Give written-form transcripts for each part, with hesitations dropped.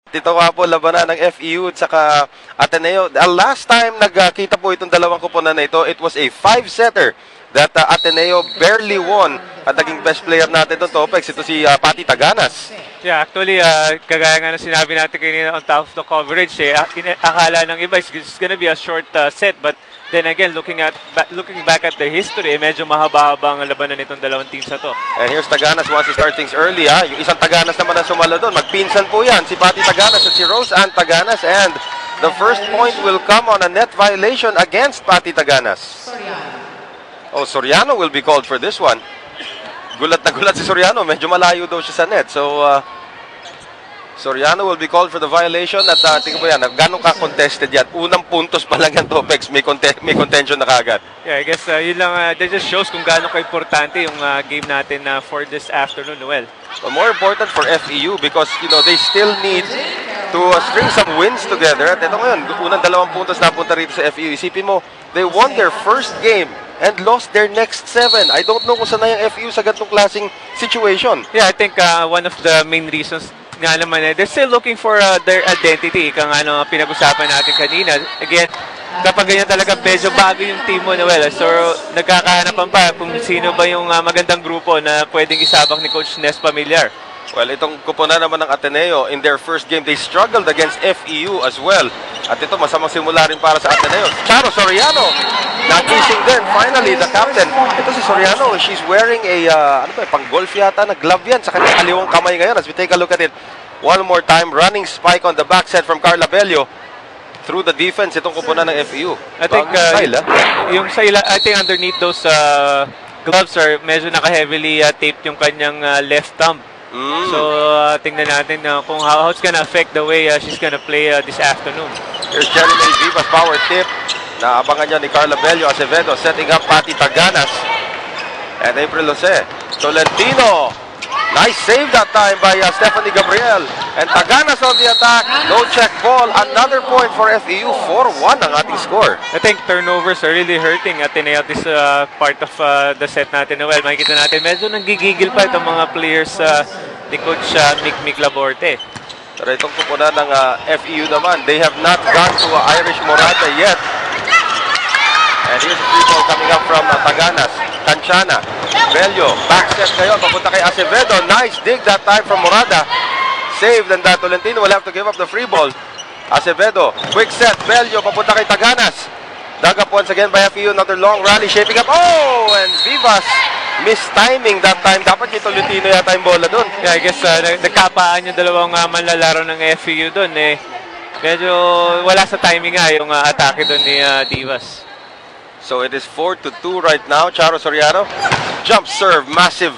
Dito nga po labanan ng FEU at saka Ateneo. Last time nagkita po itong dalawang kuponan na ito, it was a 5-setter that Ateneo barely won. At naging best player natin doon, Topex, ito si Patty Taganas. Yeah, actually, kagaya nga na sinabi natin kanina on top of the coverage, akala ng iba it's gonna be a short set, but then again, looking back at the history, medyo mahaba-haba ang labanan nitong dalawang teams na to. And here's Taganas wants to start things early. Yung isang Taganas naman ang sumalo doon. Magpinsan po yan, si Patty Taganas at si Rose Ann Taganas. And the first point will come on a net violation against Patty Taganas. Oh, Soriano will be called for this one. Gulat na gulat si Soriano. Medyo malayo daw siya sa net. So, Soriano will be called for the violation. At tingnan po yan, gano'ng ka-contested yan. Unang puntos pa lang yan, Topex. May contention na kagad. Yeah, I guess yun lang, that just shows kung gano'ng ka-importante yung game natin for this afternoon, Noel. But more important for FEU because, you know, they still need to string some wins together. At ito ngayon, unang 2 puntos na punta rito sa FEU. Isipin mo, they won their first game and lost their next 7. I don't know kung saan na yung FEU sa ganitong klaseng situation. Yeah, I think one of the main reasons nga naman they're still looking for their identity. Ika nga ano, pinag-usapan natin kanina. Again, kapag ganyan talaga, medyo bago yung team mo, Noel. So, nagkakahanapan pa kung sino ba yung magandang grupo na pwedeng isabak ni Coach Nes Familiar. Well, itong kuponan naman ng Ateneo, in their first game, they struggled against FEU as well. At ito, masamang simula rin para sa Ateneo. Charo Soriano, nagising din. Finally, the captain. Ito si Soriano, she's wearing a, pang-golf yata na glove yan sa kanyang kaliwang kamay ngayon. As we take a look at it, one more time, running spike on the backside from Carla Bello. Through the defense, itong kuponan ng FEU. I think, yung sa I think underneath those gloves are medyo naka-heavily taped yung kanyang left thumb. So, tingnan natin kung how it's gonna affect the way she's gonna play this afternoon. Here's Jerry May Vivas power tip. Naabangan niya ni Carla Bello Acevedo setting up Patty Taganas. And April Jose. Tolentino. Nice save that time by Stephanie Gabriel. And Taganas on the attack. No check ball. Another point for FEU. 4-1 ang ating score. I think turnovers are really hurting Ateneo this part of the set natin. Well, makikita natin medyo nanggigigil pa itong mga players ni Coach Mick Laborte. Pero itong kupunan ng FEU naman, they have not gone to Irish Morata yet. And here's a free ball coming up from Taganas. Canchana. Bello. Backstep kayo. Papunta kay Acevedo. Nice dig that time from Morada. Saved and Tolentino will have to give up the free ball. Acevedo. Quick set. Bello. Papunta kay Taganas. Dug up once again by FEU. Another long rally shaping up. Oh! And Vivas missed timing that time. Dapat kay Tolentino yata yung bola dun. Yeah, I guess nagkapaan yung dalawang manlalaro ng FEU dun. Medyo wala sa timing nga yung atake dun ni Divas. So it is 4-2 right now. Charo Soriano. Jump serve. Massive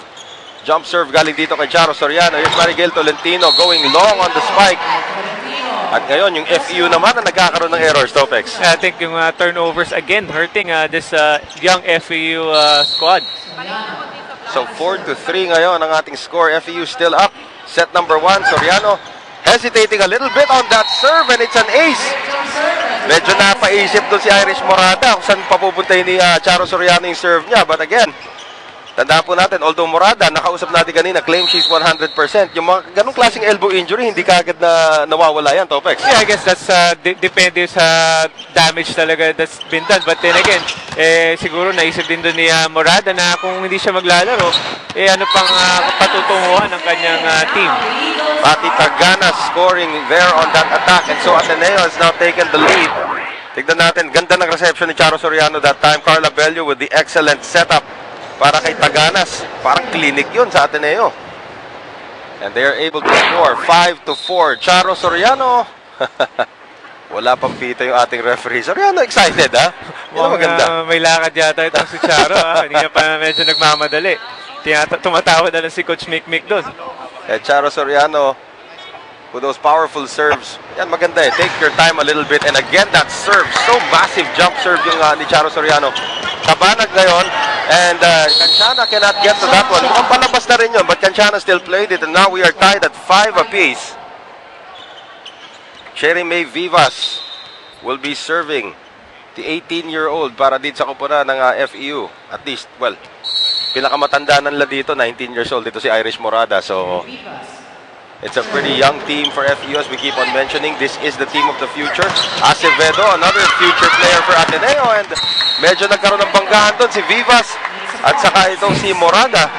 jump serve galing dito kay Charo Soriano. Here's Marigel Tolentino going long on the spike. At ngayon, yung FEU naman na nagkakaroon ng errors, Topex. I think yung turnovers again hurting this young FEU squad. So 4-3 ngayon ang ating score. FEU still up. Set number 1, Soriano hesitating a little bit on that serve and it's an ace. Medyo napaisip doon si Irish Morada kung saan papupuntahin ni Charo Soriano yung serve niya. But again, tandaan po natin, although Morada, nakausap natin kanina, claim she's 100%. Yung mga ganong klaseng elbow injury, hindi kagad na nawawala yan, Topex. Yeah, I guess that's depende sa damage talaga that's been done. But then again, siguro naisip din doon ni Morada na kung hindi siya maglalaro, ano pang patutunguhan ng kanyang team. Patty Taganas scoring there on that attack. And so Ateneo has now taken the lead. Tignan natin, ganda ng reception ni Charo Soriano that time. Carla Bello with the excellent setup para kay Taganas. Parang clinic yun sa Ateneo. And they are able to score 5-4. Charo Soriano. Wala pang pita yung ating referee. Soriano excited, ha? Yan maganda. May lakad yata itong si Charo, ha? Hindi pa medyo nagmamadali. Tumatawa na lang si Coach Mick doon. Charo Soriano with those powerful serves. Yan, maganda eh. Take your time a little bit. And again, that serve. So massive jump serve yung ni Charo Soriano. Kabanag ngayon. And Canchana cannot get to that one. Mukhang palabas na rin yun. But Canchana still played it. And now we are tied at 5 apiece. Cherry May Vivas will be serving the 18-year-old para dito sa kupunan ng FEU. At least, well, pinakamatanda nila dito, 19 years old. Dito si Irish Morada. So, It's a pretty young team for FEU, as we keep on mentioning. This is the team of the future. Acevedo, another future player for Ateneo. And medyo nagkaroon ng banggahan doon si Vivas. At saka itong si Morada.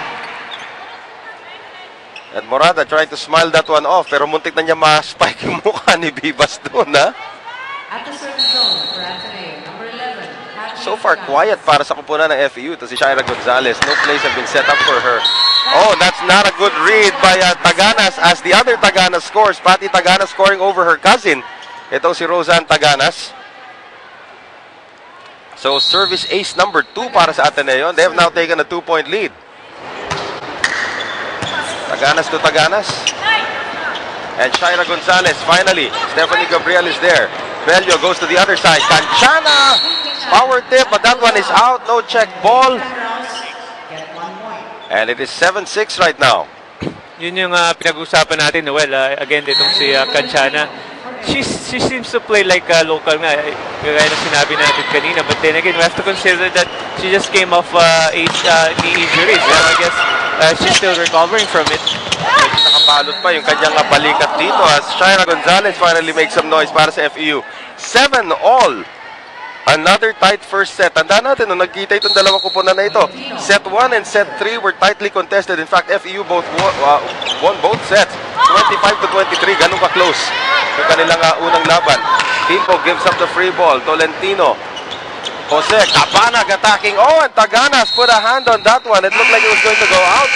At Morada trying to smile that one off. Pero muntik na niya ma-spike yung mukha ni Vivas doon, ha? At the service zone for Ateneo, number 11. So far, quiet para sa kupunan ng FEU. Ito si Shaira Gonzalez. No plays have been set up for her. Oh, that's not a good read by Taganas as the other Taganas scores. Patty Taganas scoring over her cousin. Itong si Roseanne Taganas. So, service ace number 2 para sa Ateneo. They have now taken a 2-point lead. Taganas to Taganas. And Shaira Gonzalez, finally. Stephanie Gabriel is there. Bello goes to the other side. Canchana! Power tip, but that one is out. No check ball. And it is 7-6 right now. Yun yung pinag-usapan natin, Noel. Again, ditong si Canchana. She seems to play like local nga. Gaya na sinabi natin kanina. But then again, we have to consider that she just came off knee injuries. So I guess she's still recovering from it. Nakabalot pa yung kanyang balikat dito as Shaira Gonzalez finally makes some noise para sa FEU. 7-all. Another tight first set. Tandaan natin, nung nagkita itong dalawang kupunan na ito, set 1 and set 3 were tightly contested. In fact, FEU won both sets. 25-23, ganun ka-close yung kanilang unang laban. Timpo gives up the free ball. Tolentino. Jose, Cabanag attacking. Oh, and Taganas put a hand on that one. It looked like it was going to go out.